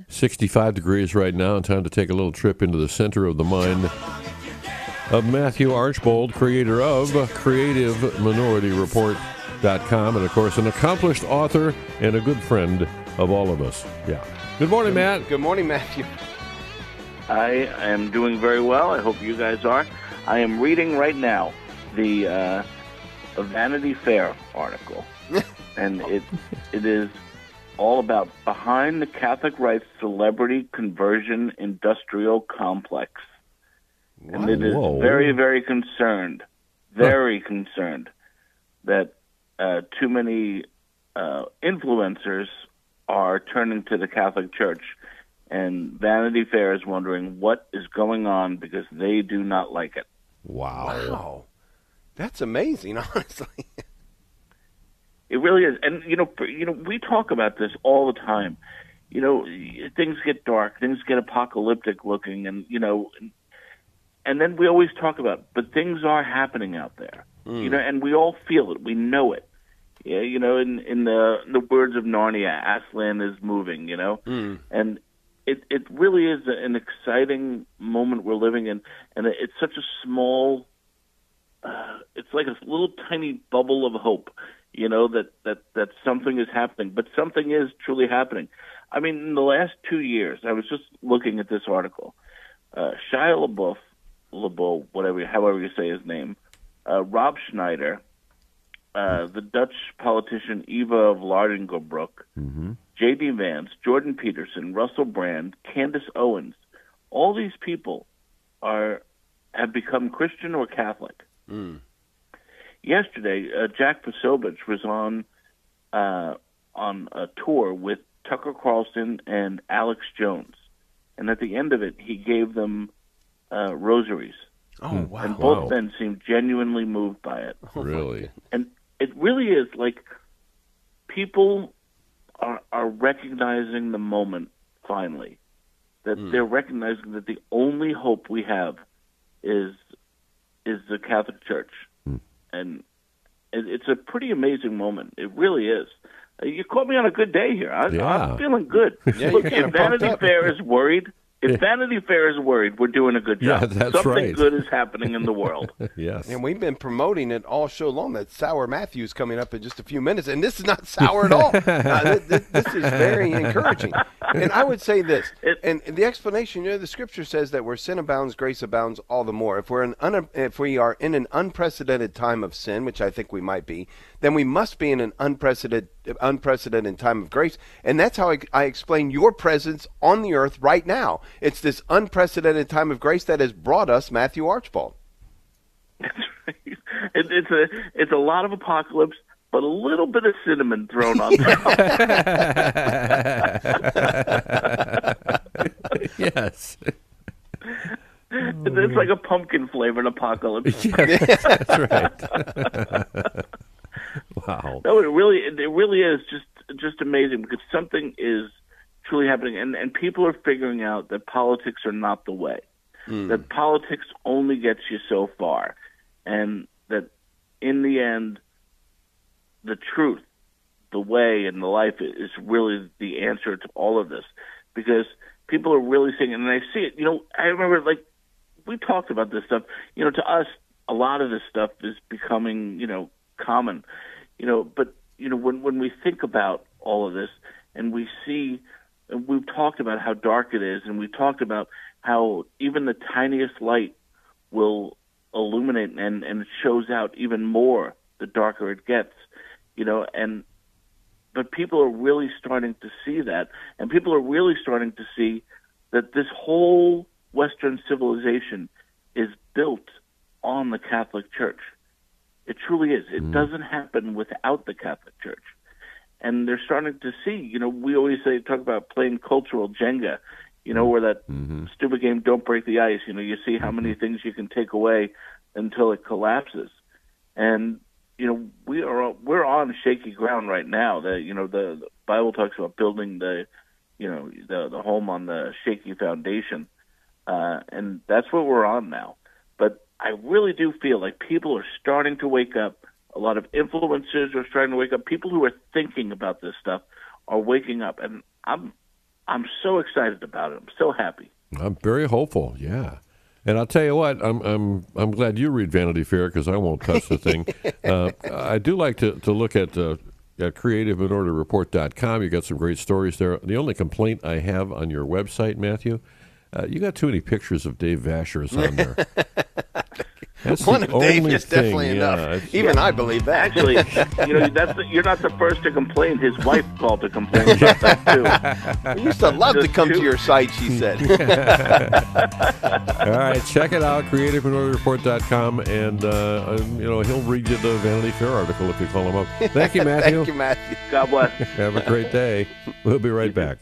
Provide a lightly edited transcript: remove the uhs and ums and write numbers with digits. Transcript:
65 degrees right now, and time to take a little trip into the center of the mind of Matthew Archbold, creator of CreativeMinorityReport.com, and, of course, an accomplished author and a good friend of all of us. Yeah. Good morning, Matt. Good morning, Matthew. I am doing very well. I hope you guys are. I am reading right now the Vanity Fair article, and it is all about behind the Catholic Rights celebrity conversion industrial complex. Wow. And it is very, very concerned that too many influencers are turning to the Catholic Church. And Vanity Fair is wondering what is going on because they do not like it. Wow. That's amazing, honestly. It really is. And, we talk about this all the time. Things get dark, things get apocalyptic looking, and then we always talk about, but things are happening out there, and we all feel it. We know it. Yeah, in the words of Narnia, Aslan is moving, and it really is an exciting moment we're living in, and it's such a small, it's like a little tiny bubble of hope. That something is happening, but something is truly happening. I mean, in the last 2 years, I was just looking at this article. Shia LaBeouf, however you say his name, Rob Schneider, the Dutch politician Eva of Lardingerbroek, J.D. Vance, Jordan Peterson, Russell Brand, Candace Owens, all these people have become Christian or Catholic. Yesterday, Jack Posobiec was on a tour with Tucker Carlson and Alex Jones, and at the end of it, he gave them rosaries. Oh, wow! And both men seemed genuinely moved by it. Really? And it really is like people are recognizing the moment finally that they're recognizing that the only hope we have is the Catholic Church. And it's a pretty amazing moment. It really is. You caught me on a good day here. I'm feeling good. Look, if Vanity Fair is worried, we're doing a good job. Yeah, that's Something right. good is happening in the world. Yes. And we've been promoting it all show long. That Sour Matthew's coming up in just a few minutes, and this is not sour at all. This is very encouraging. And I would say this, and the explanation, the Scripture says that where sin abounds, grace abounds all the more. If we are in an unprecedented time of sin, which I think we might be, then we must be in an unprecedented time of grace. And that's how I explain your presence on the earth right now. It's this unprecedented time of grace that has brought us Matthew Archbold. That's right. It's a lot of apocalypse, but a little bit of cinnamon thrown on top. Yes. It's like a pumpkin-flavored apocalypse. Yes, that's right. Wow. No, it really is just amazing because something is truly happening, and people are figuring out that politics are not the way. That politics only gets you so far, and that in the end, the truth, the way, and the life is really the answer to all of this, because people are really seeing it, and I see it. I remember, we talked about this stuff. To us, a lot of this stuff is becoming, common. But when we think about all of this, and we see, and we've talked about how dark it is, and we talked about how even the tiniest light will illuminate, and it shows out even more the darker it gets, but people are really starting to see that, and people are really starting to see that this whole Western civilization is built on the Catholic Church. It truly is. It doesn't happen without the Catholic Church. And they're starting to see, we always talk about playing cultural Jenga, where that stupid game, Don't Break the Ice, you see how many things you can take away until it collapses. And, we're on shaky ground right now. The Bible talks about building the home on the shaky foundation. And that's what we're on now. But I really do feel like people are starting to wake up. A lot of influencers are starting to wake up. People who are thinking about this stuff are waking up. And I'm I'm so excited about it. I'm so happy. I'm very hopeful. Yeah. And I'll tell you what, I'm glad you read Vanity Fair because I won't touch the thing. I do like to look at creativeminorderreport.com. You got some great stories there. The only complaint I have on your website, Matthew, you got too many pictures of Dave Vashers on there. That's one of Dave is thing. definitely enough. Even I believe that. Actually, you're not the first to complain. His wife called to complain about that too. We used to love to come to your site, she said. All right, check it out, creativeminorderreport.com, and he'll read you the Vanity Fair article if you call him up. Thank you, Matthew. Thank you, Matthew. God bless. Have a great day. We'll be right back.